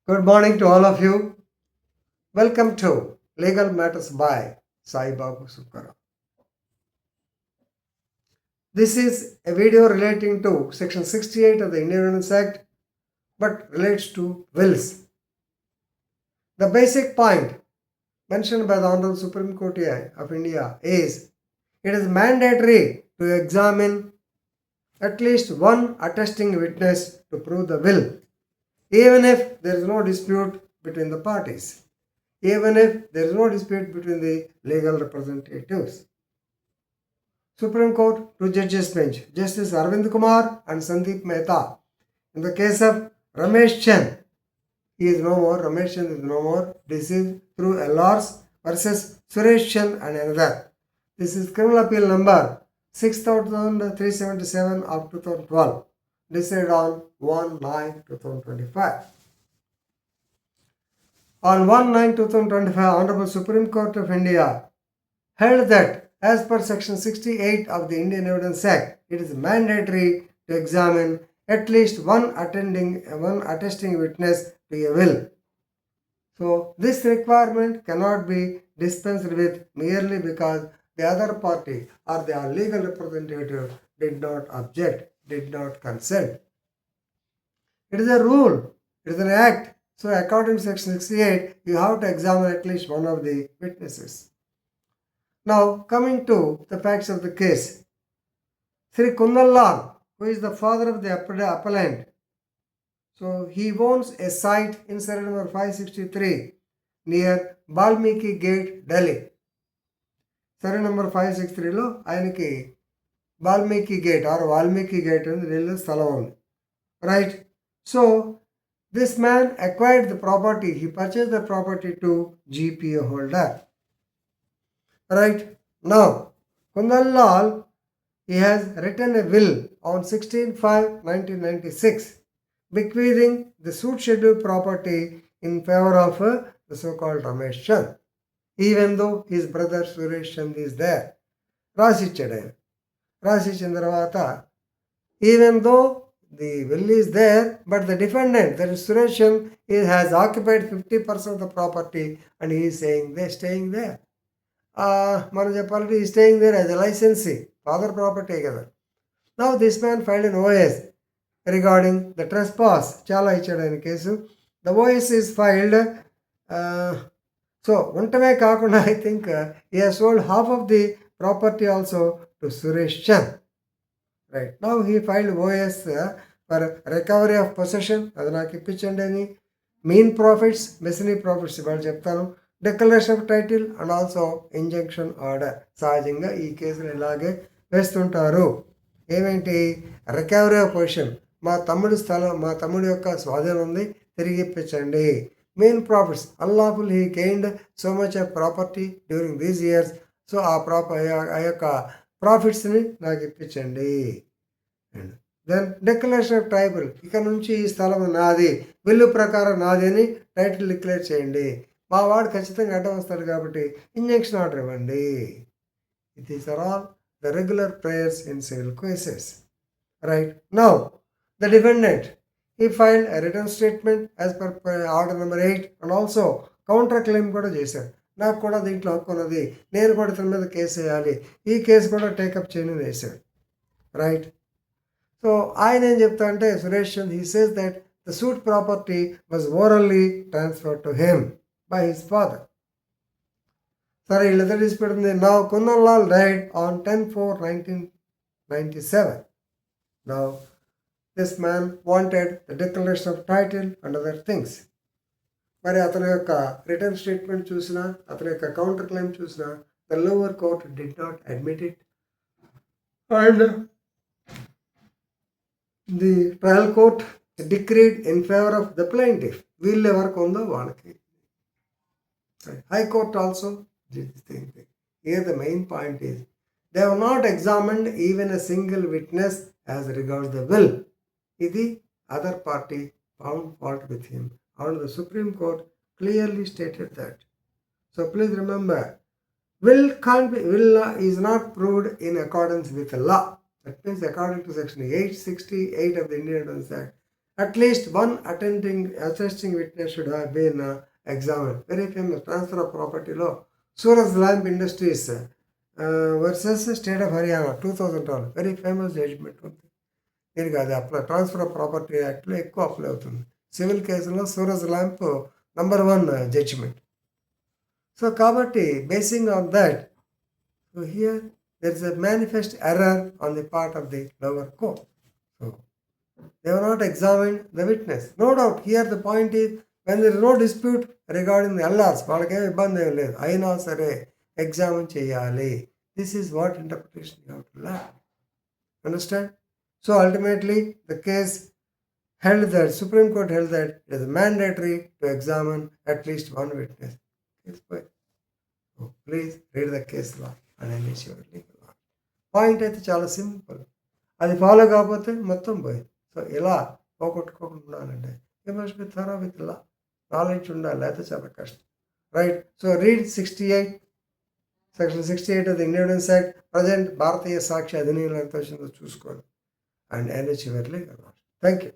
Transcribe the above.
Good morning to all of you. Welcome to Legal Matters by Sai Babu Sukkara. This is a video relating to Section 68 of the Indian Evidence Act but relates to wills. The basic point mentioned by the Honorable Supreme Court of India is it is mandatory to examine at least one attesting witness to prove the will, even if there is no dispute between the parties. Even if there is no dispute between the legal representatives. Supreme Court, two judges bench, Justice Arvind Kumar and Sandeep Mehta. In the case of Ramesh Chand, he is no more, Ramesh Chand is no more. This is through LRs versus Suresh Chand and another. This is criminal appeal number 6377 of 2012, decided on 1/9/2025. On 1/9/2025, Honorable Supreme Court of India held that as per Section 68 of the Indian Evidence Act, it is mandatory to examine at least one attesting witness to a will. So this requirement cannot be dispensed with merely because the other party or their legal representative did not object, did not consent. It is a rule, it is an act. So according to Section 68, you have to examine at least one of the witnesses. Now coming to the facts of the case. Sri Kundan Lal, who is the father of the appellant, so he owns a site in survey number 563 near Balmiki Gate, Delhi. Survey number 563లో ఆయనకి Balmiki Gate or Valmiki Gate అని ఢిల్లీ స్థలం ఉంది. Right? So this man acquired the property, he purchased the property to GPA holder. Right? Now, Kundan Lal, he has written a will on 16/5/1996 bequeathing the suit schedule property in favor of the so-called Ramesh Chand, even though his brother Suresh Chand is there. రాసిచ్చాడు ఆయన. రాసిచ్చిన తర్వాత even though the will is there, but the defendant, that is Suresh Chand, he has occupied 50% of the property and he is saying they're staying there. మనం చెప్పాలంటే ఈ staying there as a licensee, father property కదా. Now this man filed an OS regarding the trespass. చాలా ఇచ్చాడు ఆయన case. The OS is filed. So ఉండటమే కాకుండా I think he has sold half of the property also to Suresh Chand. Right. Now he filed OS for recovery of possession, అది నాకు ఇప్పించండి అని. Mean profits, మెసినీ profits ఇవాళ చెప్తాను. Declaration of title and also injunction order. సహజంగా ఈ కేసులు ఇలాగే వేస్తుంటారు. ఏమేంటి? రికవరీ ఆఫ్ పొజిషన్, మా తమ్ముడి స్థలం, మా తమ్ముడి యొక్క స్వాధీనం ఉంది, తిరిగి ఇప్పించండి. Main profits, unlawful he gained so much of property during these years, so ఆ యొక్క ప్రాఫిట్స్ని నాకు ఇప్పించండి. And then declaration of title, ఇక నుంచి ఈ స్థలం నాది, బిల్లు ప్రకారం నాది అని టైటిల్ డిక్లేర్ చేయండి. మా వాడు ఖచ్చితంగా అడ్డం వస్తాడు కాబట్టి ఇంజంక్షన్ ఆర్డర్ ఇవ్వండి. These are all the regular prayers in civil cases. Right. Now the defendant, he filed a written statement as per order number 8 and also counter claim కూడా చేశాడు. నాకు కూడా దీంట్లో హక్కు ఉన్నది, నేను కూడా ఇతని మీద కేసు వేయాలి, ఈ కేసు కూడా టేకప్ చేయని వేశాడు. రైట్. సో ఆయన ఏం చెప్తా అంటే Suresh Chand, he says that the suit property was orally transferred to him by his father. సరే, వీళ్ళిద్దరు తీసుపెడుతుంది. Now Kundan Lal died on 10/4/1997. Now this man wanted the declaration of title and other things. మరి అతని యొక్క return statement చూసినా, అతని యొక్క counter claim చూసినా, the lower court did not admit it and the trial court decreed in favor of the plaintiff. వీళ్ళు ఎవరికి ఉందో వాళ్ళకి. High court also did the same thing. Here the main point is they have not examined even a single witness as regards the will. Idi other party found fault with him, and the Supreme Court clearly stated that. So please remember, will is not proved in accordance with the law. That means according to Section 868 of the Indian Evidence Act, At least one attesting witness should have been examined. Very famous transfer of property law. Suraj Lamp Industries versus State of Haryana 2012. Very famous judgment ఉంది. దీనికి అది transfer of property యాక్ట్లో ఎక్కువ apply అవుతుంది. Civil కేసులో Suraj lamp number 1 judgment. So కాబట్టి basing on that, so here there is a manifest error on the part of the lower court. So they have not examined the witness. No doubt, here the point is, when there is no dispute regarding the LRs, వాళ్ళకేం ఇబ్బంది ఏం లేదు, అయినా సరే examine చేయాలి. This is what interpretation you have to learn. Understand? So ultimately the case held that, Supreme Court held that it is mandatory to examine at least one witness. So please read the case law and enrich your legal knowledge. Point అయితే చాలా simple. అది follow కాకపోతే మొత్తం పోయింది. So ఇలా పోగొట్టుకోకుండా ఉండాలంటే you must be thorough with law. Knowledge ఉండాలి, అయితే చాలా కష్టం. Right. So read 68, section 68 of the Indian Evidence Act. Present Bharatiya Sakshya Adhiniyam ఎంత వచ్చిందో చూసుకోండి అండ్ ఎన్హెచ్ వర్లీ. Thank you.